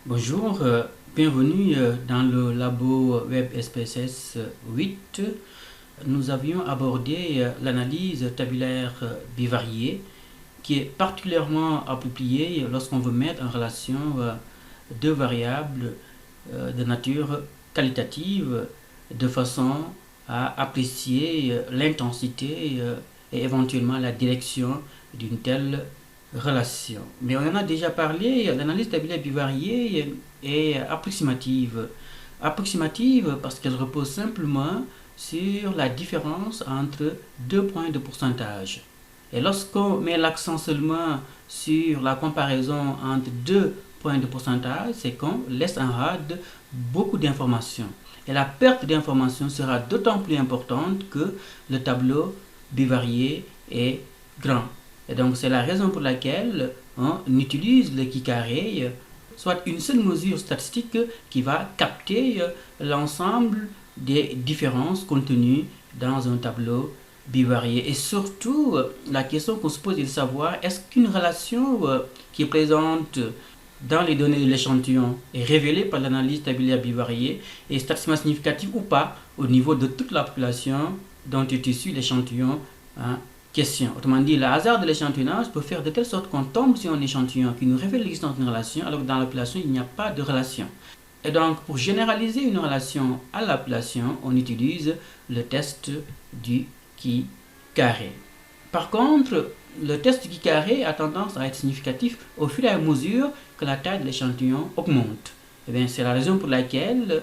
Bonjour, bienvenue dans le labo Web SPSS 8. Nous avions abordé l'analyse tabulaire bivariée qui est particulièrement appropriée lorsqu'on veut mettre en relation deux variables de nature qualitative de façon à apprécier l'intensité et éventuellement la direction d'une telle relation. Mais on en a déjà parlé, l'analyse tabulaire bivariée est approximative. Approximative parce qu'elle repose simplement sur la différence entre deux points de pourcentage. Et lorsqu'on met l'accent seulement sur la comparaison entre deux points de pourcentage, c'est qu'on laisse en rade beaucoup d'informations. Et la perte d'informations sera d'autant plus importante que le tableau bivarié est grand. Et donc c'est la raison pour laquelle on utilise le qui-carré, soit une seule mesure statistique qui va capter l'ensemble des différences contenues dans un tableau bivarié. Et surtout, la question qu'on se pose est de savoir est-ce qu'une relation qui est présente dans les données de l'échantillon est révélée par l'analyse tabulaire bivariée est statistiquement significative ou pas au niveau de toute la population dont est issu l'échantillon question. Autrement dit, le hasard de l'échantillonnage peut faire de telle sorte qu'on tombe sur un échantillon qui nous révèle l'existence d'une relation, alors que dans la population, il n'y a pas de relation. Et donc, pour généraliser une relation à la population, on utilise le test du qui-carré. Par contre, le test du qui-carré a tendance à être significatif au fur et à mesure que la taille de l'échantillon augmente. Et bien, c'est la raison pour laquelle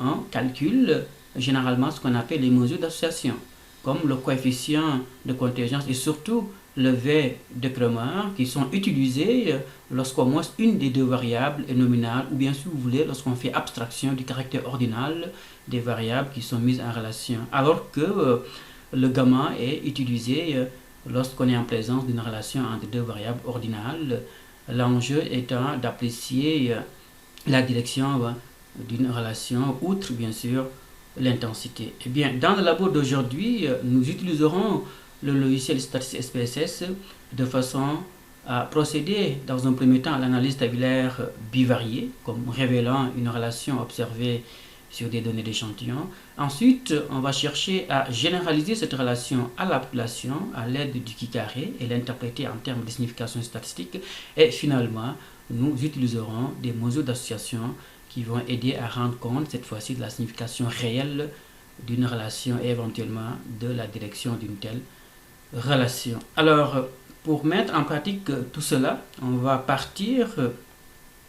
on calcule généralement ce qu'on appelle les mesures d'association, comme le coefficient de contingence et surtout le V de Cramer, qui sont utilisés lorsqu'au moins une des deux variables est nominale, ou bien si vous voulez, lorsqu'on fait abstraction du caractère ordinal des variables qui sont mises en relation, alors que le gamma est utilisé lorsqu'on est en présence d'une relation entre deux variables ordinales, l'enjeu étant d'apprécier la direction d'une relation, outre bien sûr l'intensité. Eh bien, dans le labo d'aujourd'hui, nous utiliserons le logiciel statistique SPSS de façon à procéder dans un premier temps à l'analyse tabulaire bivariée, comme révélant une relation observée sur des données d'échantillon. Ensuite, on va chercher à généraliser cette relation à la population à l'aide du qui-carré et l'interpréter en termes de signification statistique. Et finalement, nous utiliserons des mesures d'association qui vont aider à rendre compte cette fois-ci de la signification réelle d'une relation et éventuellement de la direction d'une telle relation. Alors, pour mettre en pratique tout cela, on va partir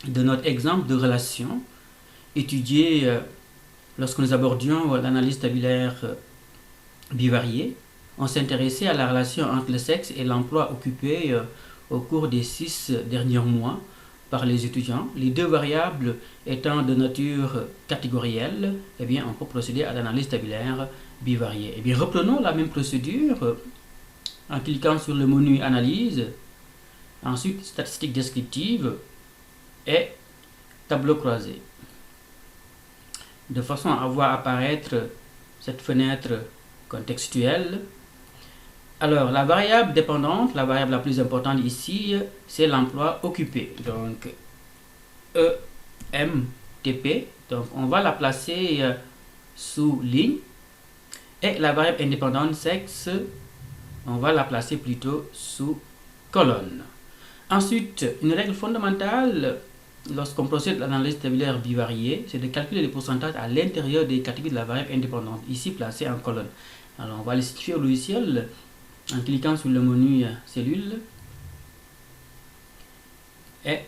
de notre exemple de relation étudié lorsque nous abordions l'analyse tabulaire bivariée. On s'intéressait à la relation entre le sexe et l'emploi occupé au cours des 6 derniers mois par les étudiants. Les deux variables étant de nature catégorielle, eh bien, on peut procéder à l'analyse tabulaire bivariée. Eh bien, reprenons la même procédure en cliquant sur le menu Analyse, ensuite Statistiques descriptives et Tableau croisé, de façon à voir apparaître cette fenêtre contextuelle. Alors, la variable dépendante, la variable la plus importante ici, c'est l'emploi occupé. Donc, EMTP. Donc, on va la placer sous ligne. Et la variable indépendante sexe, on va la placer plutôt sous colonne. Ensuite, une règle fondamentale lorsqu'on procède à l'analyse tabulaire bivariée, c'est de calculer les pourcentages à l'intérieur des catégories de la variable indépendante, ici placée en colonne. Alors, on va les situer au logiciel en cliquant sur le menu cellule et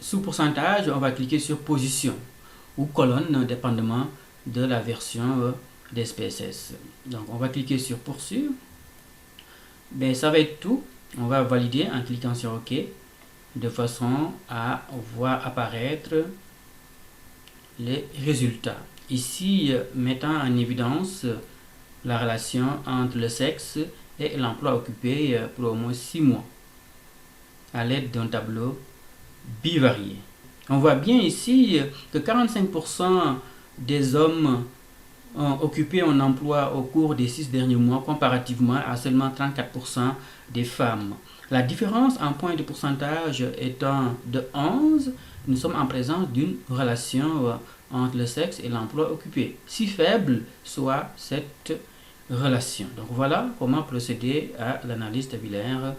sous pourcentage on va cliquer sur position ou colonne dépendamment de la version d'SPSS. Donc on va cliquer sur poursuivre. Ben, ça va être tout. On va valider en cliquant sur OK de façon à voir apparaître les résultats. Ici, mettant en évidence la relation entre le sexe et l'emploi occupé pour au moins 6 mois à l'aide d'un tableau bivarié. On voit bien ici que 45% des hommes ont occupé un emploi au cours des 6 derniers mois comparativement à seulement 34% des femmes. La différence en point de pourcentage étant de 11, nous sommes en présence d'une relation entre le sexe et l'emploi occupé, si faible soit cette relation. Donc voilà comment procéder à l'analyse tabulaire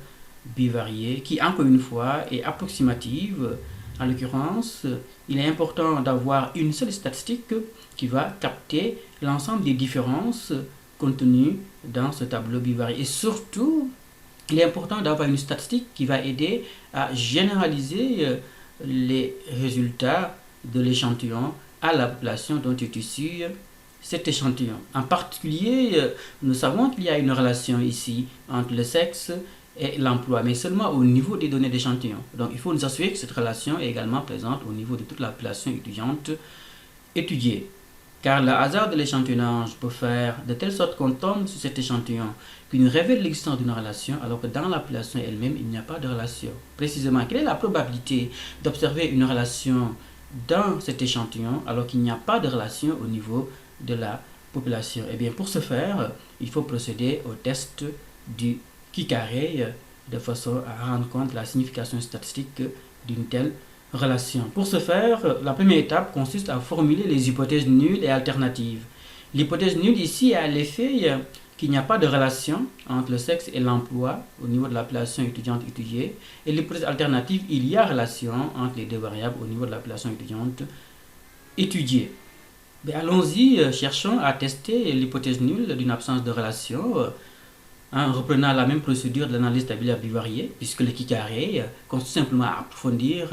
bivariée qui, encore une fois, est approximative. En l'occurrence, il est important d'avoir une seule statistique qui va capter l'ensemble des différences contenues dans ce tableau bivarié. Et surtout, il est important d'avoir une statistique qui va aider à généraliser les résultats de l'échantillon à la population dont est issu cet échantillon. En particulier, nous savons qu'il y a une relation ici entre le sexe et l'emploi, mais seulement au niveau des données d'échantillon. Donc il faut nous assurer que cette relation est également présente au niveau de toute la population étudiante étudiée. Car le hasard de l'échantillonnage peut faire de telle sorte qu'on tombe sur cet échantillon qui nous révèle l'existence d'une relation, alors que dans la population elle-même, il n'y a pas de relation. Précisément, quelle est la probabilité d'observer une relation dans cet échantillon alors qu'il n'y a pas de relation au niveau de la population? Eh bien, pour ce faire, il faut procéder au test du qui carré de façon à rendre compte de la signification statistique d'une telle relation. Pour ce faire, la première étape consiste à formuler les hypothèses nulles et alternatives. L'hypothèse nulle ici a l'effet qu'il n'y a pas de relation entre le sexe et l'emploi au niveau de la population étudiante étudiée. Et l'hypothèse alternative, il y a relation entre les deux variables au niveau de la population étudiante étudiée. Allons-y, cherchons à tester l'hypothèse nulle d'une absence de relation en reprenant la même procédure de l'analyse tabulaire bivariée, puisque le qui carré consiste simplement à approfondir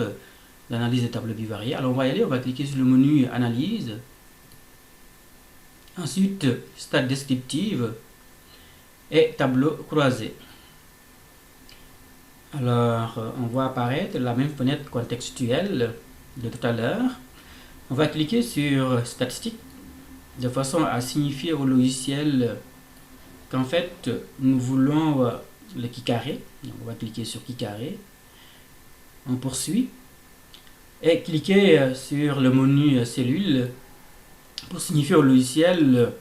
l'analyse des tableaux bivariés. Alors on va y aller, on va cliquer sur le menu analyse. Ensuite, stade descriptive et tableau croisé. Alors, on voit apparaître la même fenêtre contextuelle de tout à l'heure. On va cliquer sur statistique de façon à signifier au logiciel qu'en fait, nous voulons le qui carré. Donc, on va cliquer sur qui carré. On poursuit. Et cliquer sur le menu cellule pour signifier au logiciel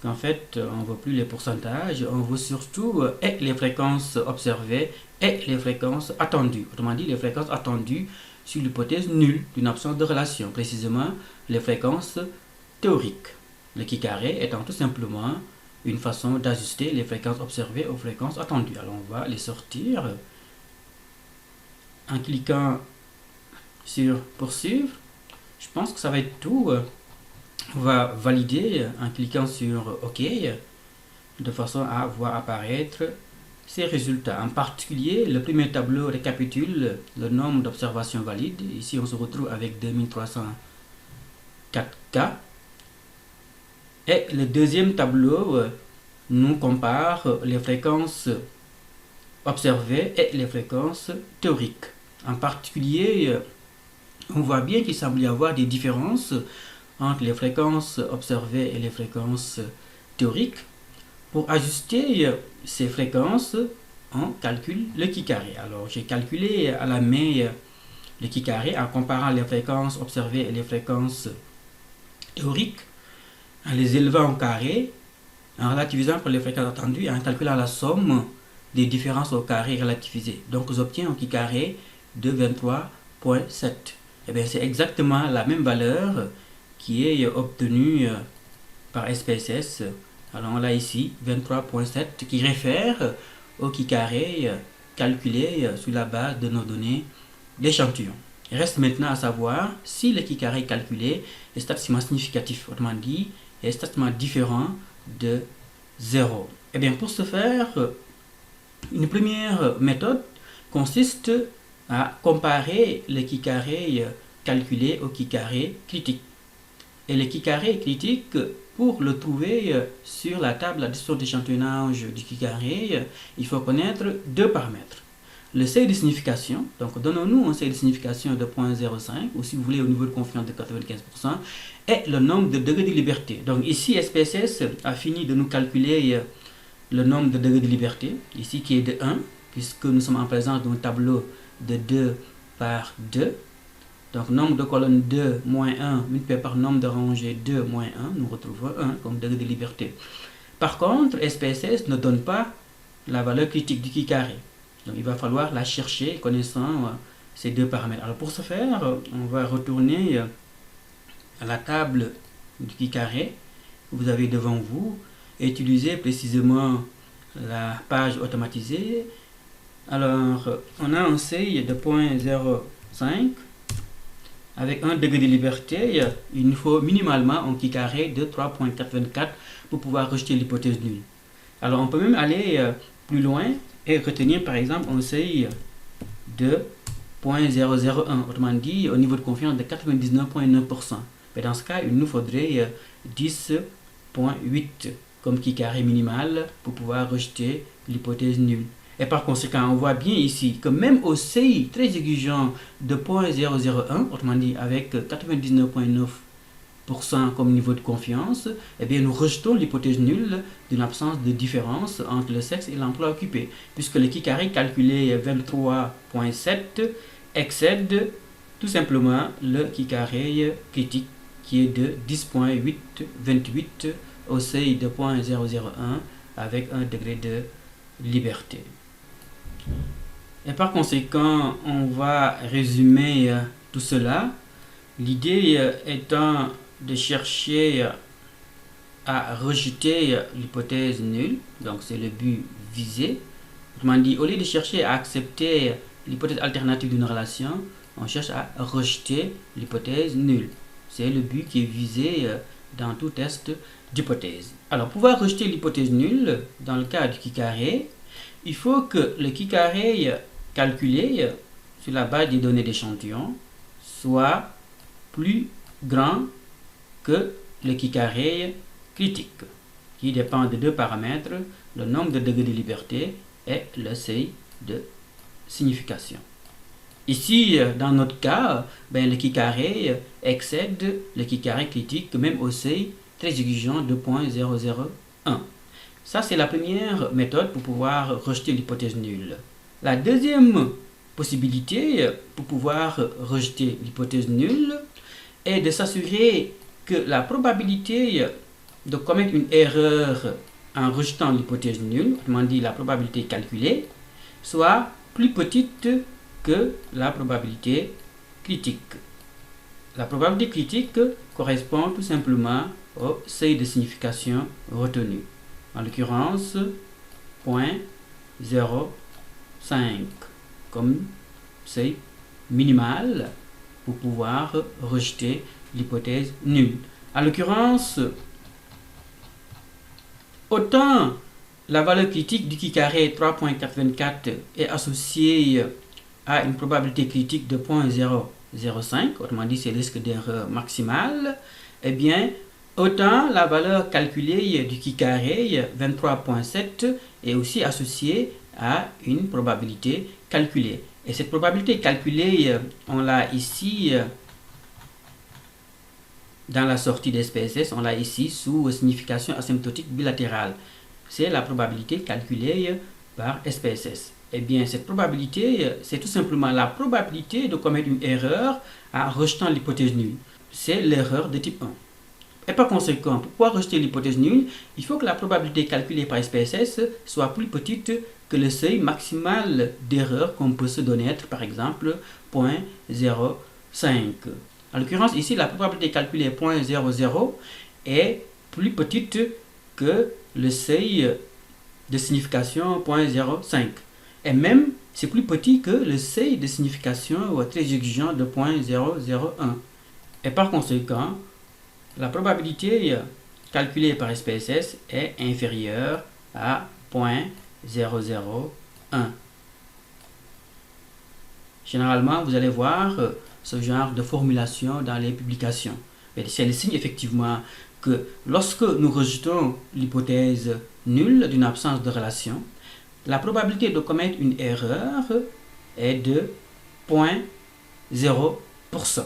qu'en fait on ne veut plus les pourcentages, on veut surtout et les fréquences observées et les fréquences attendues. Autrement dit, les fréquences attendues sur l'hypothèse nulle d'une absence de relation, précisément les fréquences théoriques. Le qui carré étant tout simplement une façon d'ajuster les fréquences observées aux fréquences attendues. Alors on va les sortir en cliquant sur poursuivre. Je pense que ça va être tout. On va valider en cliquant sur OK de façon à voir apparaître ces résultats. En particulier, le premier tableau récapitule le nombre d'observations valides. Ici, on se retrouve avec 2304 cas. Et le deuxième tableau nous compare les fréquences observées et les fréquences théoriques. En particulier, on voit bien qu'il semble y avoir des différences entre les fréquences observées et les fréquences théoriques. Pour ajuster ces fréquences, on calcule le qui carré. Alors, j'ai calculé à la main le qui carré en comparant les fréquences observées et les fréquences théoriques, en les élevant au carré, en relativisant pour les fréquences attendues et en calculant la somme des différences au carré relativisées. Donc, j'obtiens un qui carré de 23,7. Et bien, c'est exactement la même valeur qui est obtenue par SPSS. Alors, on l'a ici, 23,7, qui réfère au qui carré calculé sur la base de nos données d'échantillon. Il reste maintenant à savoir si le qui carré calculé est statistiquement significatif, autrement dit, est statistiquement différent de 0. Et bien, pour ce faire, une première méthode consiste à comparer le qui carré calculé au qui carré critique. Et le qui carré critique, pour le trouver sur la table d'addition d'échantillonnage du qui carré, il faut connaître deux paramètres. Le seuil de signification, donc donnons-nous un seuil de signification de 0,05, ou si vous voulez au niveau de confiance de 95%, et le nombre de degrés de liberté. Donc ici, SPSS a fini de nous calculer le nombre de degrés de liberté, ici qui est de 1, puisque nous sommes en présence d'un tableau de 2 par 2. Donc nombre de colonnes 2 moins 1 multiplié par nombre de rangées 2 moins 1, nous retrouvons 1 comme degré de liberté. Par contre, SPSS ne donne pas la valeur critique du qui carré. Donc il va falloir la chercher connaissant ces deux paramètres. Alors pour ce faire, on va retourner à la table du qui carré que vous avez devant vous et utiliser précisément la page automatisée. Alors on a un seuil de 0.05 avec un degré de liberté. Il nous faut minimalement un qui carré de 3.424 pour pouvoir rejeter l'hypothèse nulle. Alors on peut même aller plus loin et retenir par exemple un seuil de 0.001, autrement dit au niveau de confiance de 99.9%. Mais dans ce cas, il nous faudrait 10.8 comme qui carré minimal pour pouvoir rejeter l'hypothèse nulle. Et par conséquent, on voit bien ici que même au seuil très exigeant de 0.001, autrement dit avec 99.9% comme niveau de confiance, eh bien nous rejetons l'hypothèse nulle d'une absence de différence entre le sexe et l'emploi occupé, puisque le qui carré calculé 23.7 excède tout simplement le qui carré critique qui est de 10.828 au seuil de 0.001 avec un degré de liberté. Et par conséquent, on va résumer tout cela. L'idée étant de chercher à rejeter l'hypothèse nulle, donc c'est le but visé. Autrement dit, au lieu de chercher à accepter l'hypothèse alternative d'une relation, on cherche à rejeter l'hypothèse nulle. C'est le but qui est visé dans tout test d'hypothèse. Alors, pour pouvoir rejeter l'hypothèse nulle, dans le cas du qui carré, il faut que le qui carré calculé sur la base des données d'échantillon soit plus grand que le qui carré critique, qui dépend de deux paramètres, le nombre de degrés de liberté et le seuil de signification. Ici, dans notre cas, le qui carré excède le qui carré critique même au seuil très exigeant de 0.001. Ça, c'est la première méthode pour pouvoir rejeter l'hypothèse nulle. La deuxième possibilité pour pouvoir rejeter l'hypothèse nulle est de s'assurer que la probabilité de commettre une erreur en rejetant l'hypothèse nulle, autrement dit la probabilité calculée, soit plus petite que la probabilité critique. La probabilité critique correspond tout simplement au seuil de signification retenu. En l'occurrence, 0.05 comme seuil minimal pour pouvoir rejeter l'hypothèse nulle. En l'occurrence, autant la valeur critique du qui carré 3.424 est associée à une probabilité critique de 0.005, autrement dit c'est le risque d'erreur maximal, eh bien, autant la valeur calculée du qui carré 23.7 est aussi associée à une probabilité calculée. Et cette probabilité calculée, on l'a ici dans la sortie d'SPSS, on l'a ici sous signification asymptotique bilatérale. C'est la probabilité calculée par SPSS. Eh bien, cette probabilité, c'est tout simplement la probabilité de commettre une erreur en rejetant l'hypothèse nulle. C'est l'erreur de type 1. Et par conséquent, pour pouvoir rejeter l'hypothèse nulle, il faut que la probabilité calculée par SPSS soit plus petite que le seuil maximal d'erreur qu'on peut se donner être, par exemple, 0.05. En l'occurrence, ici, la probabilité calculée 0.00 est plus petite que le seuil de signification 0.05. Et même, c'est plus petit que le seuil de signification très exigeant de 0.001. Et par conséquent, la probabilité calculée par SPSS est inférieure à 0.001. Généralement, vous allez voir ce genre de formulation dans les publications. C'est le signe effectivement que lorsque nous rejetons l'hypothèse nulle d'une absence de relation, la probabilité de commettre une erreur est de 0.0%.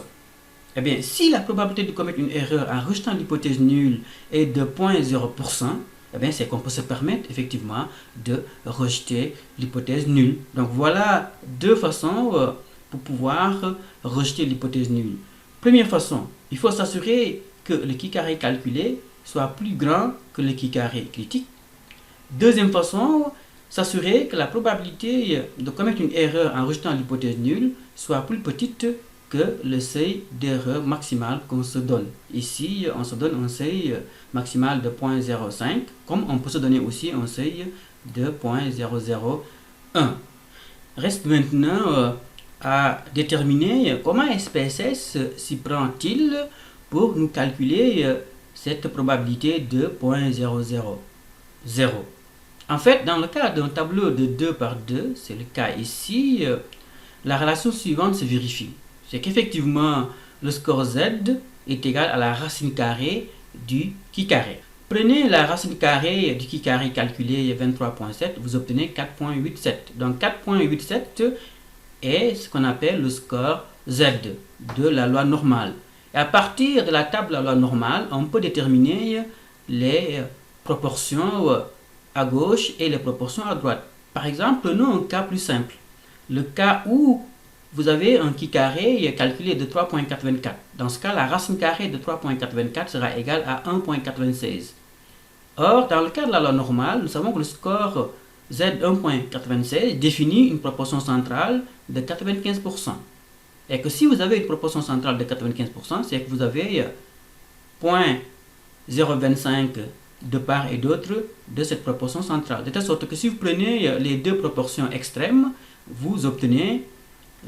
Eh bien, si la probabilité de commettre une erreur en rejetant l'hypothèse nulle est de 0.0%, eh bien, c'est qu'on peut se permettre effectivement de rejeter l'hypothèse nulle. Donc voilà deux façons pour pouvoir rejeter l'hypothèse nulle. Première façon, il faut s'assurer que le qui carré calculé soit plus grand que le qui carré critique. Deuxième façon, s'assurer que la probabilité de commettre une erreur en rejetant l'hypothèse nulle soit plus petite que le seuil d'erreur maximal qu'on se donne. Ici, on se donne un seuil maximal de 0.05, comme on peut se donner aussi un seuil de 0.001. Reste maintenant à déterminer comment SPSS s'y prend-il pour nous calculer cette probabilité de 0.000. En fait, dans le cas d'un tableau de 2 par 2, c'est le cas ici, la relation suivante se vérifie. C'est qu'effectivement, le score Z est égal à la racine carrée du qui carré. Prenez la racine carrée du qui carré calculée 23.7, vous obtenez 4.87. Donc 4.87 est ce qu'on appelle le score Z de la loi normale. Et à partir de la table de la loi normale, on peut déterminer les proportions à gauche et les proportions à droite. Par exemple, prenons un cas plus simple. Le cas où vous avez un qui carré calculé de 3.84. Dans ce cas, la racine carrée de 3.84 sera égale à 1.96. Or, dans le cas de la loi normale, nous savons que le score Z 1.96 définit une proportion centrale de 95%. Et que si vous avez une proportion centrale de 95%, c'est que vous avez 0.025 de part et d'autre de cette proportion centrale. De telle sorte que si vous prenez les deux proportions extrêmes, vous obtenez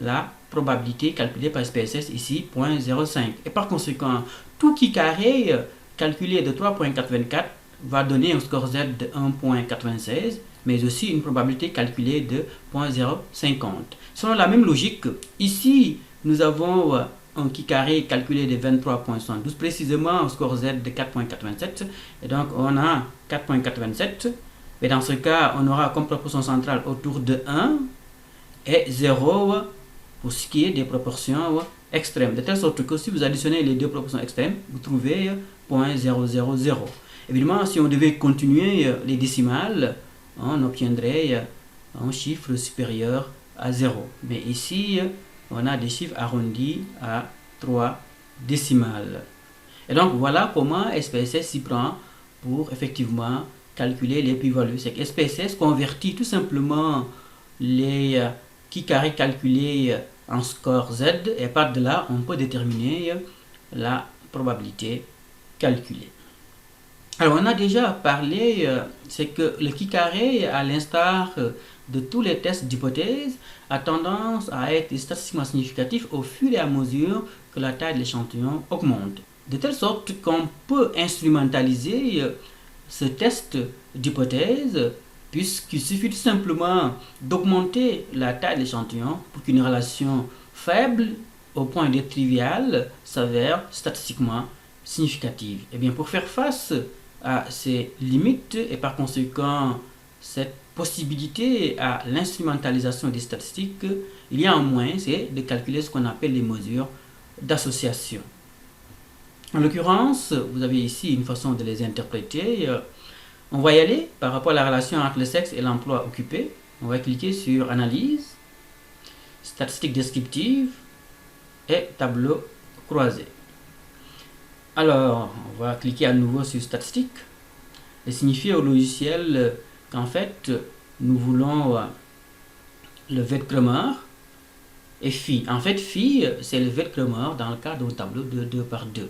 la probabilité calculée par SPSS ici, 0.05. Et par conséquent, tout qui carré calculé de 3.84 va donner un score Z de 1.96, mais aussi une probabilité calculée de 0.050. Selon la même logique, ici, nous avons un qui carré calculé de 23.72, précisément un score Z de 4.87, et donc on a 4.87, et dans ce cas, on aura comme proportion centrale autour de 1 et 0 pour ce qui est des proportions extrêmes, de telle sorte que si vous additionnez les deux proportions extrêmes, vous trouvez 0.000. Évidemment, si on devait continuer les décimales, on obtiendrait un chiffre supérieur à 0. Mais ici, on a des chiffres arrondis à 3 décimales. Et donc, voilà comment SPSS s'y prend pour effectivement calculer les plus-values. C'est que SPSS convertit tout simplement les qui carré calculés en score Z, et par de là, on peut déterminer la probabilité calculée. Alors, on a déjà parlé, c'est que le qui carré, à l'instar de tous les tests d'hypothèse, a tendance à être statistiquement significatif au fur et à mesure que la taille de l'échantillon augmente. De telle sorte qu'on peut instrumentaliser ce test d'hypothèse, puisqu'il suffit tout simplement d'augmenter la taille de l'échantillon pour qu'une relation faible, au point d'être triviale, s'avère statistiquement significative. Et bien, pour faire face à ces limites et par conséquent cette possibilité à l'instrumentalisation des statistiques, il y a un moyen, c'est de calculer ce qu'on appelle les mesures d'association. En l'occurrence, vous avez ici une façon de les interpréter. On va y aller par rapport à la relation entre le sexe et l'emploi occupé. On va cliquer sur Analyse, Statistiques descriptives et Tableau croisé. Alors, on va cliquer à nouveau sur Statistiques et signifier au logiciel qu'en fait, nous voulons le Wertkramer et phi. En fait, phi, c'est le Wertkramer dans le cas d'un tableau de 2 par 2.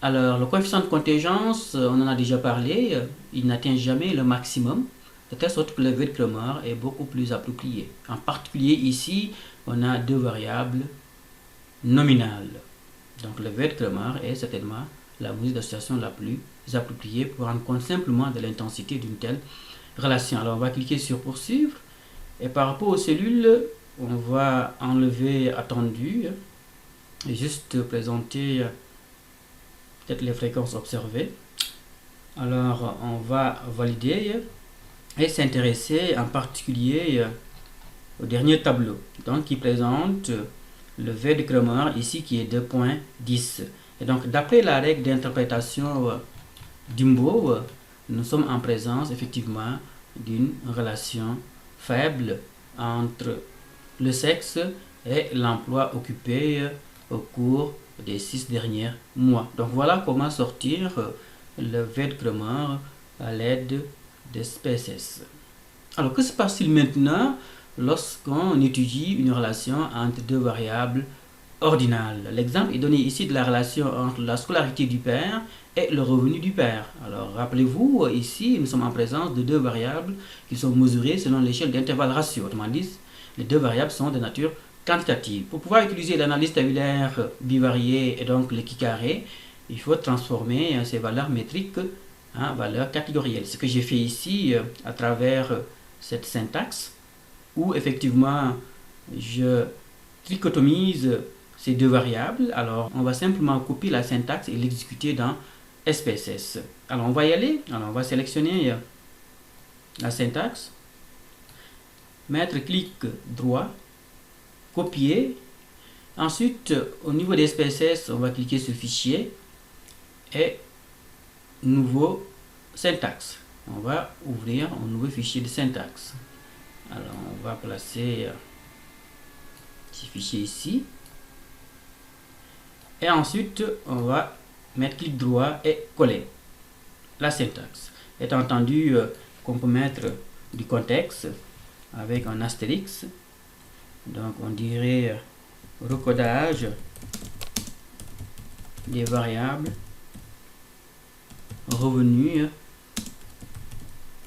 Alors, le coefficient de contingence, on en a déjà parlé, il n'atteint jamais le maximum, de telle sorte que le Wertkramer est beaucoup plus approprié. En particulier ici, on a deux variables nominales. Donc le Wertkramer est certainement la mesure d'association la plus appropriée pour rendre compte simplement de l'intensité d'une telle relation. Alors on va cliquer sur poursuivre et par rapport aux cellules, on va enlever attendu et juste présenter peut-être les fréquences observées. Alors on va valider et s'intéresser en particulier au dernier tableau, donc qui présente le Wertkramer ici qui est 2.10. Et donc d'après la règle d'interprétation d'Imbo, nous sommes en présence effectivement d'une relation faible entre le sexe et l'emploi occupé au cours des 6 derniers mois. Donc voilà comment sortir le Wertkramer à l'aide de SPSS. Alors, que se passe-t-il maintenant lorsqu'on étudie une relation entre deux variables ordinales? L'exemple est donné ici de la relation entre la scolarité du père et le revenu du père. Alors, rappelez-vous, ici, nous sommes en présence de deux variables qui sont mesurées selon l'échelle d'intervalle ratio. Autrement dit, les deux variables sont de nature quantitative. Pour pouvoir utiliser l'analyse tabulaire bivariée et donc le qui-carré, il faut transformer ces valeurs métriques en valeurs catégorielles. Ce que j'ai fait ici à travers cette syntaxe où effectivement je trichotomise ces deux variables. Alors on va simplement copier la syntaxe et l'exécuter dans SPSS. Alors on va y aller. Alors on va sélectionner la syntaxe, mettre clic droit, copier. Ensuite au niveau des SPSS, on va cliquer sur fichier et nouveau syntaxe. On va ouvrir un nouveau fichier de syntaxe. Alors on va placer ce fichier ici et ensuite on va mettre clic droit et coller la syntaxe. Étant entendu qu'on peut mettre du contexte avec un astérix, donc on dirait recodage des variables revenus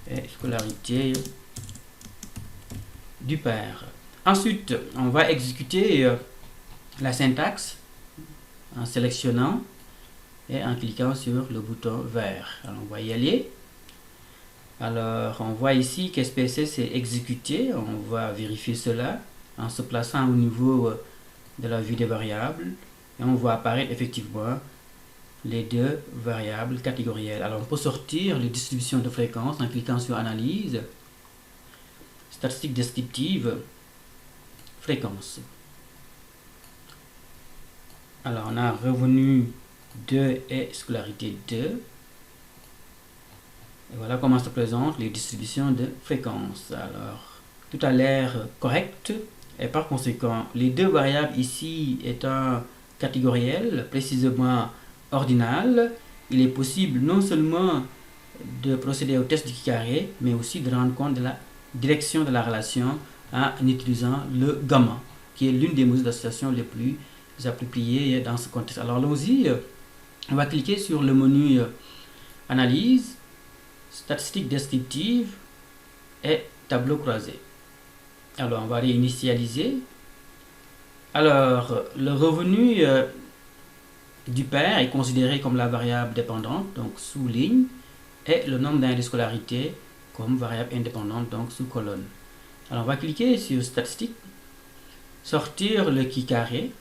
et scolarité du père. Ensuite, on va exécuter la syntaxe en sélectionnant et en cliquant sur le bouton vert. Alors, on va y aller. Alors, on voit ici que SPSS est exécuté. On va vérifier cela en se plaçant au niveau de la vue des variables. Et on voit apparaître effectivement les deux variables catégorielles. Alors, on peut sortir les distributions de fréquences en cliquant sur Analyse, Statistiques descriptives, Fréquences. Alors, on a revenu 2 et scolarité 2. Et voilà comment se présentent les distributions de fréquences. Alors, tout a l'air correct. Et par conséquent, les deux variables ici étant catégorielles, précisément ordinales, il est possible non seulement de procéder au test du qui-carré, mais aussi de rendre compte de la direction de la relation en utilisant le gamma, qui est l'une des mesures d'association les plus appropriées dans ce contexte. Alors allons-y, on va cliquer sur le menu Analyse, Statistiques descriptives et Tableau croisé. Alors on va réinitialiser. Alors le revenu du père est considéré comme la variable dépendante, donc sous ligne, et le nombre d'années de scolarité comme variable indépendante, donc sous colonne. Alors on va cliquer sur Statistiques, sortir le qui-carré,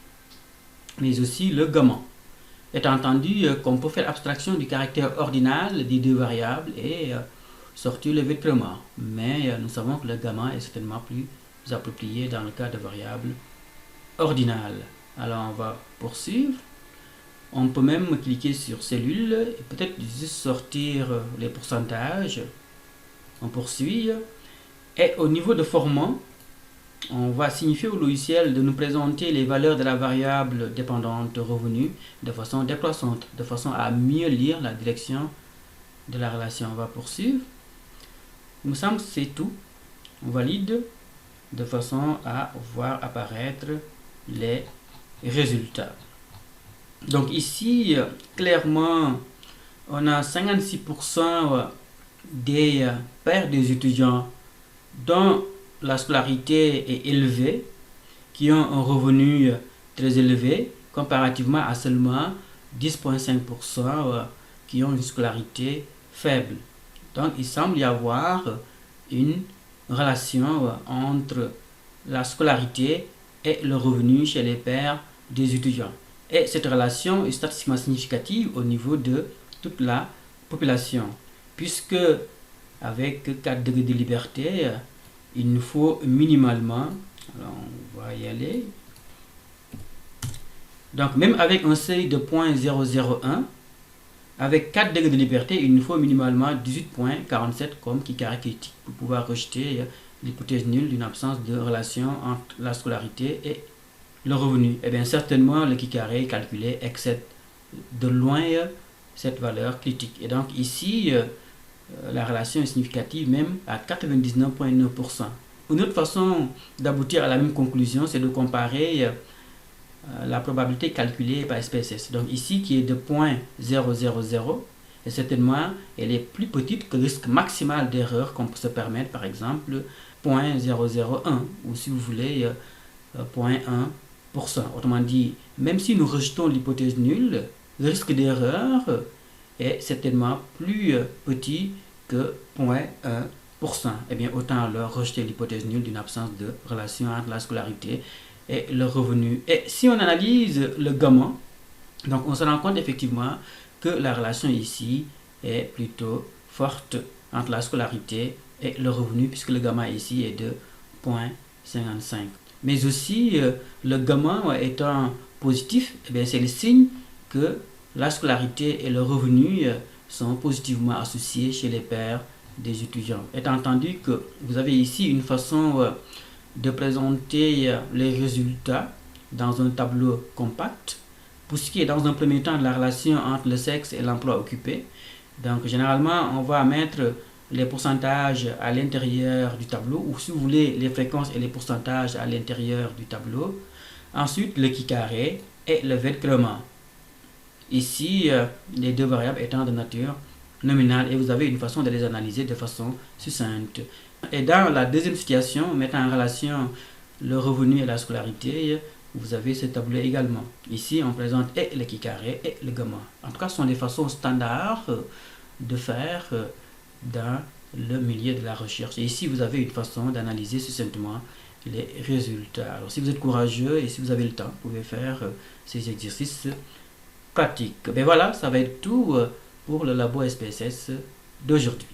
mais aussi le gamma. Étant entendu qu'on peut faire abstraction du caractère ordinal des deux variables et sortir le vecteur, mais nous savons que le gamma est certainement plus approprié dans le cas de variables ordinales. Alors on va poursuivre. On peut même cliquer sur cellule et peut-être juste sortir les pourcentages. On poursuit. Et au niveau de format, on va signifier au logiciel de nous présenter les valeurs de la variable dépendante revenu de façon décroissante, de façon à mieux lire la direction de la relation. On va poursuivre. Il me semble que c'est tout. On valide de façon à voir apparaître les résultats. Donc ici, clairement, on a 56% des pairs des étudiants dont la scolarité est élevée, qui ont un revenu très élevé, comparativement à seulement 10,5% qui ont une scolarité faible. Donc il semble y avoir une relation entre la scolarité et le revenu chez les pairs des étudiants. Et cette relation est statistiquement significative au niveau de toute la population, puisque avec 4 degrés de liberté, il nous faut minimalement, alors on va y aller, donc même avec un seuil de 0.001, avec 4 degrés de liberté, il nous faut minimalement 18,47 comme qui-carré critique pour pouvoir rejeter l'hypothèse nulle d'une absence de relation entre la scolarité et le revenu. Et bien certainement le qui-carré calculé excède de loin cette valeur critique. Et donc ici, la relation est significative même à 99,9%. Une autre façon d'aboutir à la même conclusion, c'est de comparer la probabilité calculée par SPSS. Donc ici, qui est de 0,000, et certainement, elle est plus petite que le risque maximal d'erreur qu'on peut se permettre, par exemple, 0,001, ou si vous voulez, 0,1%. Autrement dit, même si nous rejetons l'hypothèse nulle, le risque d'erreur est certainement plus petit que 0,1%. Eh bien, autant alors rejeter l'hypothèse nulle d'une absence de relation entre la scolarité et le revenu. Et si on analyse le gamma, donc on se rend compte effectivement que la relation ici est plutôt forte entre la scolarité et le revenu, puisque le gamma ici est de 0,55. Mais aussi, le gamma étant positif, eh bien, c'est le signe que la scolarité et le revenu sont positivement associés chez les pairs des étudiants. Étant entendu que vous avez ici une façon de présenter les résultats dans un tableau compact, pour ce qui est dans un premier temps de la relation entre le sexe et l'emploi occupé. Donc généralement on va mettre les pourcentages à l'intérieur du tableau, ou si vous voulez les fréquences et les pourcentages à l'intérieur du tableau. Ensuite le qui carré et le v-crément. Ici les deux variables étant de nature nominale, et vous avez une façon de les analyser de façon succincte. Et dans la deuxième situation, mettant en relation le revenu et la scolarité, vous avez ce tableau également. Ici, on présente et le qui carré et le gamma. En tout cas, ce sont des façons standards de faire dans le milieu de la recherche. Et ici, vous avez une façon d'analyser succinctement les résultats. Alors, si vous êtes courageux et si vous avez le temps, vous pouvez faire ces exercices pratiques. Ben voilà, ça va être tout pour le labo SPSS d'aujourd'hui.